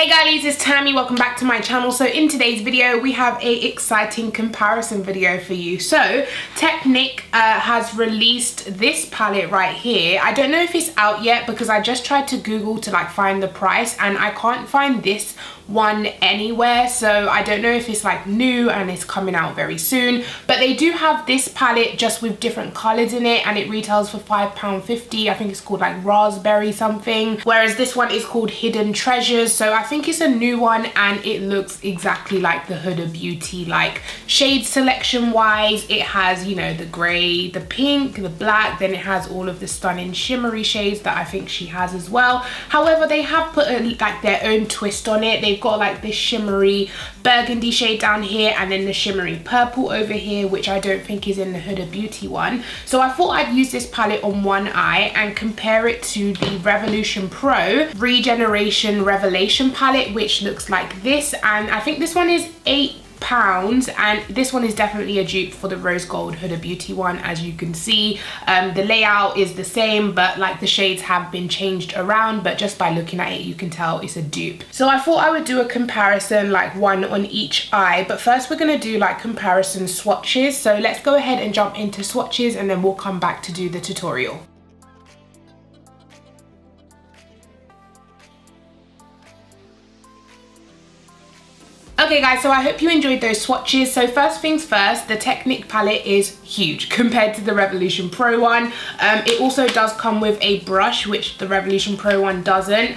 Hey girlies, it's Tammy. Welcome back to my channel. So in today's video we have a exciting comparison video for you. So Technic has released this palette right here. I don't know if it's out yet because I just tried to Google to like find the price and I can't find this one anywhere, so I don't know if it's like new and it's coming out very soon, but they do have this palette just with different colors in it and it retails for £5.50. I think it's called like raspberry something, whereas this one is called Hidden Treasures. So I think it's a new one and it looks exactly like the Huda Beauty, like shade selection wise. It has, you know, the gray, the pink, the black, then it has all of the stunning shimmery shades that I think she has as well. However, they have put like their own twist on it. They've got like this shimmery burgundy shade down here and then the shimmery purple over here, which I don't think is in the Huda Beauty one. So I thought I'd use this palette on one eye and compare it to the Revolution Pro Regeneration Revelation palette, which looks like this, and I think this one is £8 and this one is definitely a dupe for the rose gold Huda Beauty one. As you can see, the layout is the same, but like the shades have been changed around, but just by looking at it you can tell it's a dupe. So I thought I would do a comparison, like one on each eye, but first we're going to do like comparison swatches. So let's go ahead and jump into swatches and then we'll come back to do the tutorial. Okay guys, so I hope you enjoyed those swatches. So first things first, the Technic palette is huge compared to the Revolution Pro one. It also does come with a brush, which the Revolution Pro one doesn't.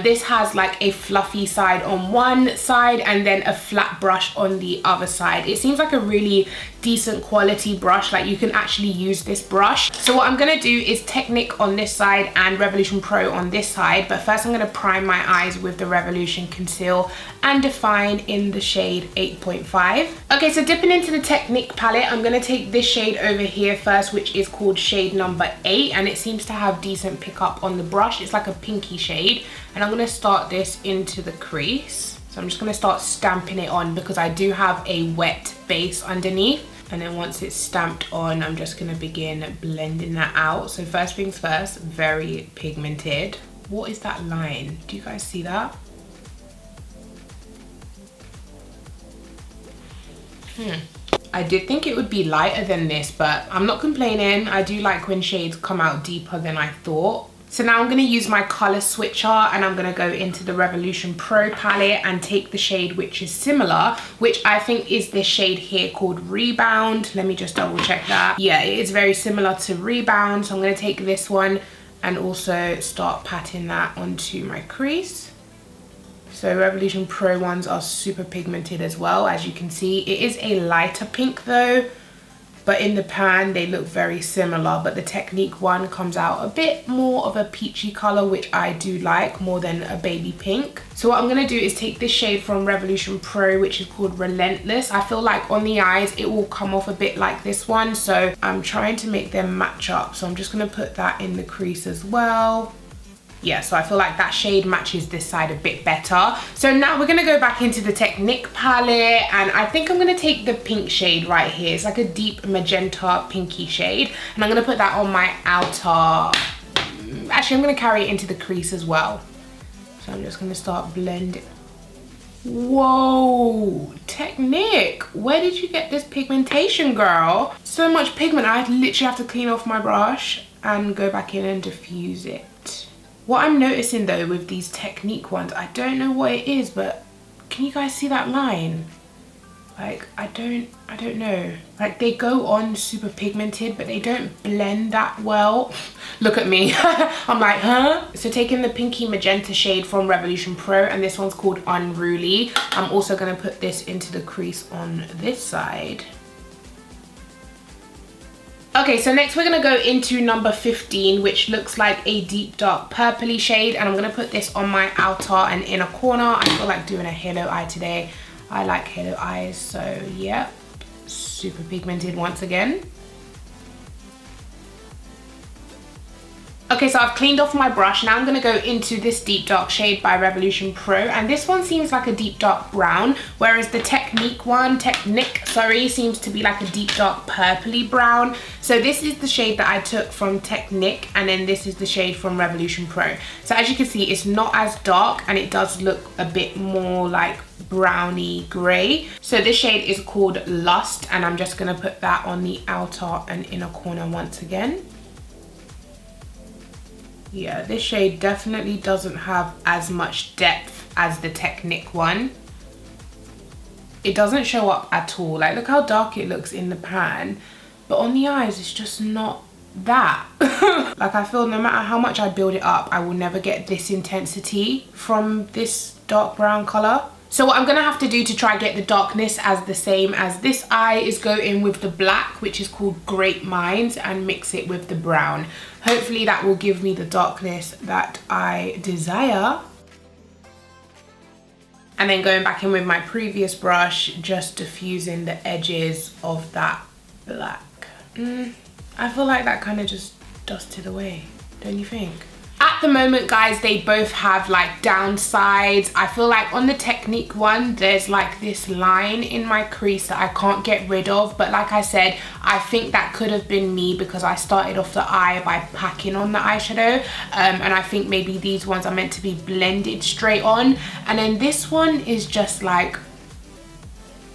This has like a fluffy side on one side and then a flat brush on the other side. It seems like a really decent quality brush, like you can actually use this brush. So what I'm gonna do is Technic on this side and Revolution Pro on this side, but first I'm gonna prime my eyes with the Revolution Conceal and Define in the shade 8.5. Okay, so dipping into the Technic palette, I'm gonna take this shade over here first, which is called shade number 8, and it seems to have decent pickup on the brush. It's like a pinky shade, and I'm gonna start this into the crease. So I'm just gonna start stamping it on because I do have a wet base underneath. And then once it's stamped on, I'm just gonna begin blending that out. So first things first, very pigmented. What is that line? Do you guys see that? I did think it would be lighter than this, but I'm not complaining. I do like when shades come out deeper than I thought. So now I'm going to use my color switcher and I'm going to go into the Revolution Pro palette and take the shade which is similar, which I think is this shade here called Rebound. Let me just double check that. Yeah, it is very similar to Rebound. So I'm going to take this one and also start patting that onto my crease. So Revolution Pro ones are super pigmented as well, as you can see. It is a lighter pink though, but in the pan they look very similar, but the Technic one comes out a bit more of a peachy color, which I do like more than a baby pink. So what I'm gonna do is take this shade from Revolution Pro, which is called Relentless. I feel like on the eyes it will come off a bit like this one, so I'm trying to make them match up. So I'm just gonna put that in the crease as well. Yeah, so I feel like that shade matches this side a bit better. So now we're gonna go back into the Technic palette and I think I'm gonna take the pink shade right here. It's like a deep magenta pinky shade, and I'm gonna put that on my outer, actually I'm gonna carry it into the crease as well. So I'm just gonna start blending. Whoa, Technic, where did you get this pigmentation, girl? So much pigment, I literally have to clean off my brush and go back in and diffuse it. What I'm noticing though with these Technic ones, I don't know what it is, but can you guys see that line? Like, I don't know. Like, they go on super pigmented, but they don't blend that well. Look at me. I'm like, huh? So taking the pinky magenta shade from Revolution Pro, and this one's called Unruly. I'm also gonna put this into the crease on this side. Okay, so next we're gonna go into number 15, which looks like a deep dark purpley shade, and I'm gonna put this on my outer and inner corner. I feel like doing a halo eye today. I like halo eyes, so yeah, super pigmented once again. Okay, so I've cleaned off my brush. Now I'm going to go into this deep dark shade by Revolution Pro, and this one seems like a deep dark brown, whereas the Technic seems to be like a deep dark purpley brown. So this is the shade that I took from Technic, and then this is the shade from Revolution Pro. So as you can see, it's not as dark and it does look a bit more like browny grey. So this shade is called Lust, and I'm just going to put that on the outer and inner corner once again. Yeah, this shade definitely doesn't have as much depth as the Technic one. It doesn't show up at all. Like, look how dark it looks in the pan, but on the eyes it's just not that. Like, I feel no matter how much I build it up, I will never get this intensity from this dark brown color. So what I'm gonna have to do to try get the darkness as the same as this eye is go in with the black, which is called Great Minds, and mix it with the brown. Hopefully that will give me the darkness that I desire. And then going back in with my previous brush, just diffusing the edges of that black. I feel like that kind of just dusted away, don't you think? At the moment, guys, they both have like downsides. I feel like on the Technic one, there's like this line in my crease that I can't get rid of. But like I said, I think that could have been me because I started off the eye by packing on the eyeshadow. And I think maybe these ones are meant to be blended straight on. And then this one is just like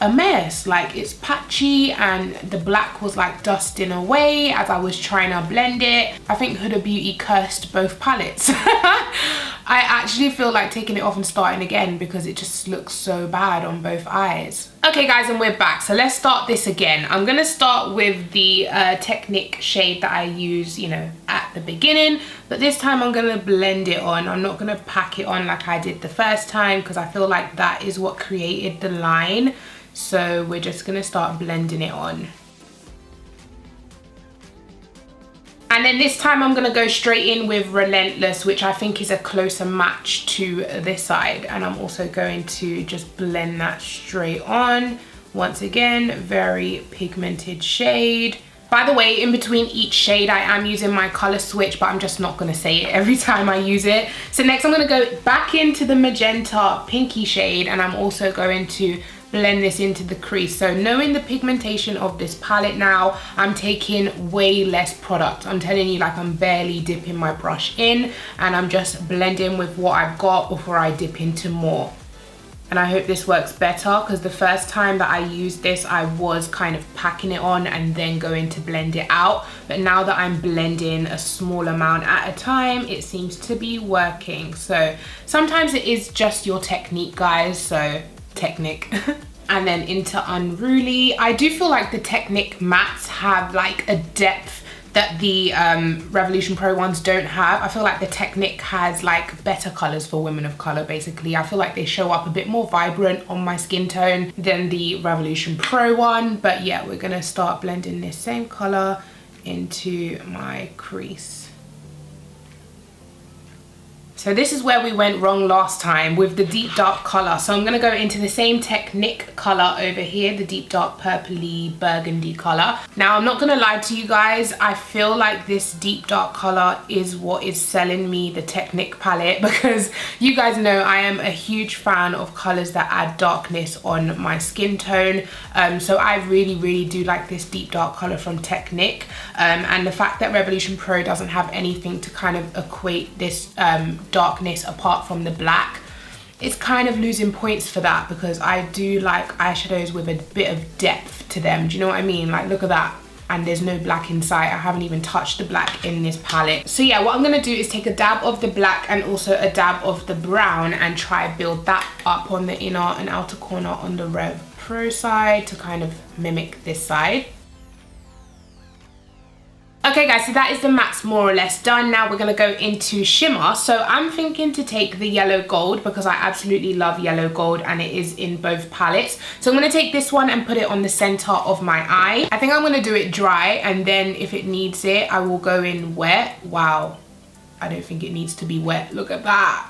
a mess. Like, it's patchy and the black was like dusting away as I was trying to blend it. I think Huda Beauty cursed both palettes. I actually feel like taking it off and starting again because it just looks so bad on both eyes. Okay guys, and we're back. So let's start this again. I'm gonna start with the Technic shade that I used, you know, at the beginning, but this time I'm gonna blend it on. I'm not gonna pack it on like I did the first time because I feel like that is what created the line. So we're just gonna start blending it on. And then this time I'm gonna go straight in with Relentless, which I think is a closer match to this side. And I'm also going to just blend that straight on. Once again, very pigmented shade. By the way, in between each shade, I am using my color switch, but I'm just not gonna say it every time I use it. So next I'm gonna go back into the magenta pinky shade, and I'm also going to blend this into the crease. So knowing the pigmentation of this palette now, I'm taking way less product. I'm telling you, like, I'm barely dipping my brush in, and I'm just blending with what I've got before I dip into more. And I hope this works better because the first time that I used this, I was kind of packing it on and then going to blend it out. But now that I'm blending a small amount at a time, it seems to be working. So sometimes it is just your technique, guys. So Technic. And then into Unruly. I do feel like the Technic mattes have like a depth that the Revolution Pro ones don't have. I feel like the Technic has like better colors for women of color, basically. I feel like they show up a bit more vibrant on my skin tone than the Revolution Pro one. But yeah, we're gonna start blending this same color into my crease. So this is where we went wrong last time with the deep dark color. So I'm gonna go into the same Technic color over here, the deep dark purpley burgundy color. Now I'm not gonna lie to you guys, I feel like this deep dark color is what is selling me the Technic palette, because you guys know I am a huge fan of colors that add darkness on my skin tone. So I really do like this deep dark color from Technic. And the fact that Revolution Pro doesn't have anything to kind of equate this darkness apart from the black, it's kind of losing points for that, because I do like eyeshadows with a bit of depth to them. Do you know what I mean? Like, look at that. And there's no black in sight. I haven't even touched the black in this palette. So yeah, what I'm gonna do is take a dab of the black and also a dab of the brown and try build that up on the inner and outer corner on the Rev Pro side to kind of mimic this side. Okay guys, so that is the mattes more or less done. Now we're gonna go into shimmer. So I'm thinking to take the yellow gold because I absolutely love yellow gold and it is in both palettes. So I'm gonna take this one and put it on the center of my eye. I think I'm gonna do it dry, and then if it needs it, I will go in wet. Wow, I don't think it needs to be wet. Look at that.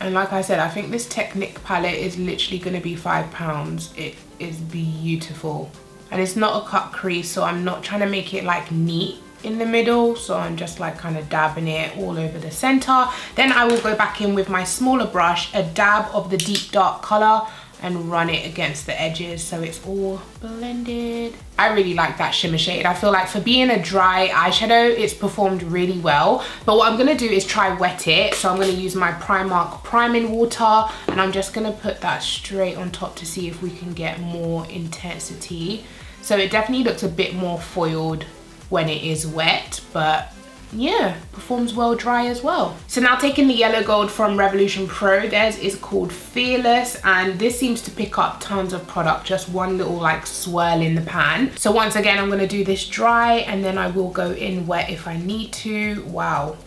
And like I said, I think this Technic palette is literally gonna be £5. It is beautiful. And it's not a cut crease, so I'm not trying to make it like neat. in the middle, so I'm just like kind of dabbing it all over the center. Then I will go back in with my smaller brush, a dab of the deep dark color, and run it against the edges so it's all blended. I really like that shimmer shade. I feel like for being a dry eyeshadow, it's performed really well. But what I'm gonna do is try wet it. So I'm gonna use my Primark priming water, and I'm just gonna put that straight on top to see if we can get more intensity. So it definitely looks a bit more foiled when it is wet, but yeah, performs well dry as well. So now taking the yellow gold from Revolution Pro, theirs is called Fearless, and this seems to pick up tons of product, just one little like swirl in the pan. So once again, I'm gonna do this dry, and then I will go in wet if I need to. Wow.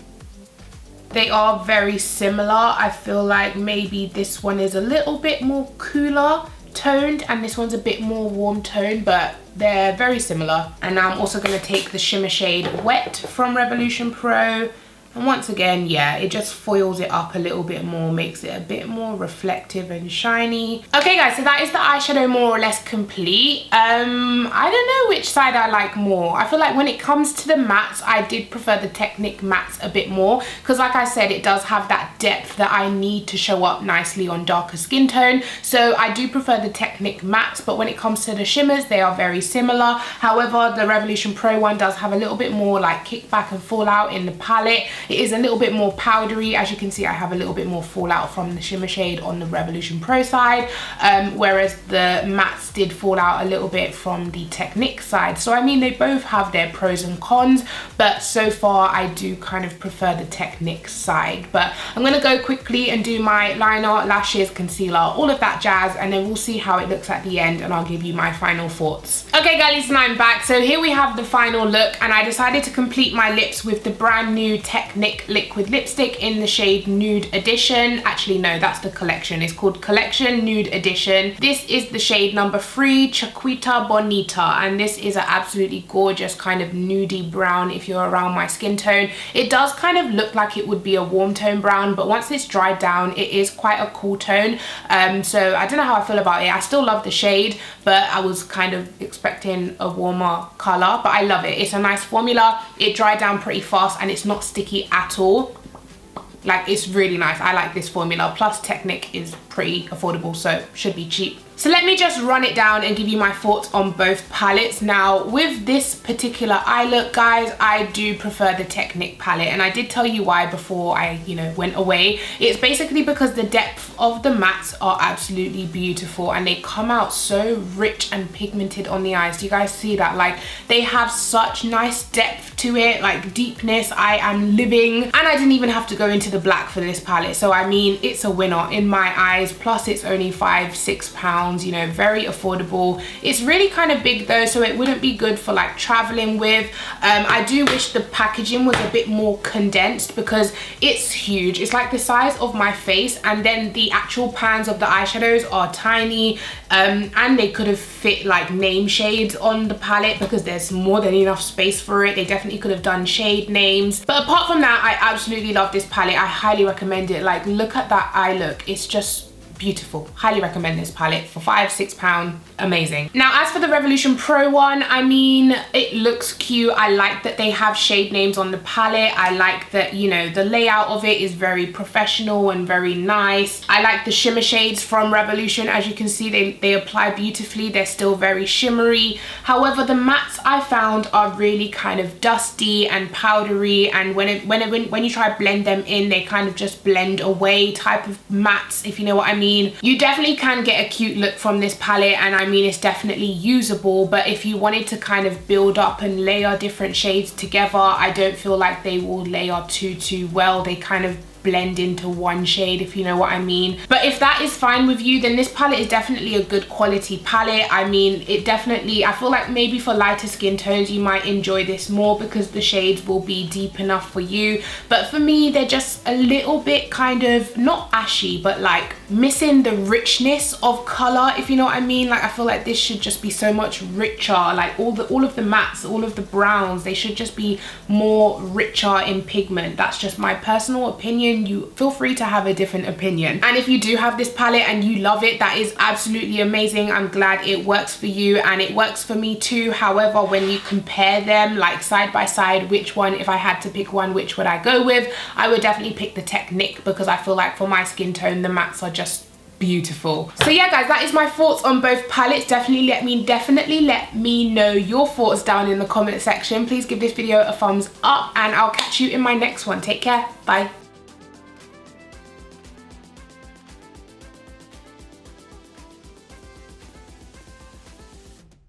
They are very similar. I feel like maybe this one is a little bit more cooler toned and this one's a bit more warm toned, but they're very similar. And now I'm also going to take the shimmer shade Wet from Revolution Pro, and once again, yeah, it just foils it up a little bit more, makes it a bit more reflective and shiny. Okay guys, so that is the eyeshadow more or less complete. I don't know which side I like more. I feel like when it comes to the mattes, I did prefer the Technic mattes a bit more, because like I said, it does have that depth that I need to show up nicely on darker skin tone. So I do prefer the Technic mattes, but when it comes to the shimmers, they are very similar. However, the Revolution Pro one does have a little bit more like kickback and fallout in the palette. It is a little bit more powdery. As you can see, I have a little bit more fallout from the shimmer shade on the Revolution Pro side, whereas the mattes did fall out a little bit from the Technic side. So I mean, they both have their pros and cons, but so far I do kind of prefer the Technic side. But I'm gonna go quickly and do my liner, lashes, concealer, all of that jazz, and then we'll see how it looks at the end, and I'll give you my final thoughts. Okay girlies, and I'm back. So here we have the final look, and I decided to complete my lips with the brand new Technic liquid lipstick in the shade Nude Edition. Actually no, that's the collection. It's called Collection Nude Edition. This is the shade number 3, Chiquita Bonita, and this is an absolutely gorgeous kind of nudie brown if you're around my skin tone. It does kind of look like it would be a warm tone brown, but once it's dried down, it is quite a cool tone. So I don't know how I feel about it. I still love the shade, but I was kind of expecting a warmer color, but I love it. It's a nice formula. It dried down pretty fast and it's not sticky at all. Like, it's really nice. I like this formula. Plus Technic is pretty affordable, so should be cheap. So let me just run it down and give you my thoughts on both palettes. Now, with this particular eye look, guys, I do prefer the Technic palette, and I did tell you why before I, went away. It's basically because the depth of the mattes are absolutely beautiful, and they come out so rich and pigmented on the eyes. Do you guys see that? Like, they have such nice depth to it, like deepness. I am living, and I didn't even have to go into the black for this palette. So I mean, it's a winner in my eyes. Plus, it's only £5–6. Very affordable. It's really kind of big though, so it wouldn't be good for like traveling with. I do wish the packaging was a bit more condensed, because it's huge. It's like the size of my face, and then the actual pans of the eyeshadows are tiny, and they could have fit like name shades on the palette because there's more than enough space for it. They definitely could have done shade names. But apart from that, I absolutely love this palette. I highly recommend it. Like, look at that eye look. It's just beautiful. Highly recommend this palette for £5–6. Amazing. Now, as for the Revolution Pro one, I mean, it looks cute. I like that they have shade names on the palette. I like that, the layout of it is very professional and very nice. I like the shimmer shades from Revolution. As you can see, they apply beautifully. They're still very shimmery. However, the mattes I found are really kind of dusty and powdery, and when you try to blend them in, they kind of just blend away type of mattes, if you know what I mean. You definitely can get a cute look from this palette, and I mean, it's definitely usable, but if you wanted to kind of build up and layer different shades together, I don't feel like they will layer too well. They kind of blend into one shade, if you know what I mean. But if that is fine with you, then this palette is definitely a good quality palette. I mean, I feel like maybe for lighter skin tones you might enjoy this more because the shades will be deep enough for you, but for me, they're just a little bit kind of not ashy, but like missing the richness of color, if you know what I mean. Like, I feel like this should just be so much richer. Like, all of the mattes, all of the browns, they should just be more richer in pigment. That's just my personal opinion. opinion, you feel free to have a different opinion. And if you do have this palette and you love it, that is absolutely amazing. I'm glad it works for you and it works for me too. However, when you compare them like side by side, which one, if I had to pick one, which would I go with? I would definitely pick the Technic, because I feel like for my skin tone the mattes are just beautiful. So yeah guys, that is my thoughts on both palettes. Definitely let me know your thoughts down in the comment section. Please give this video a thumbs up and I'll catch you in my next one. Take care. Bye.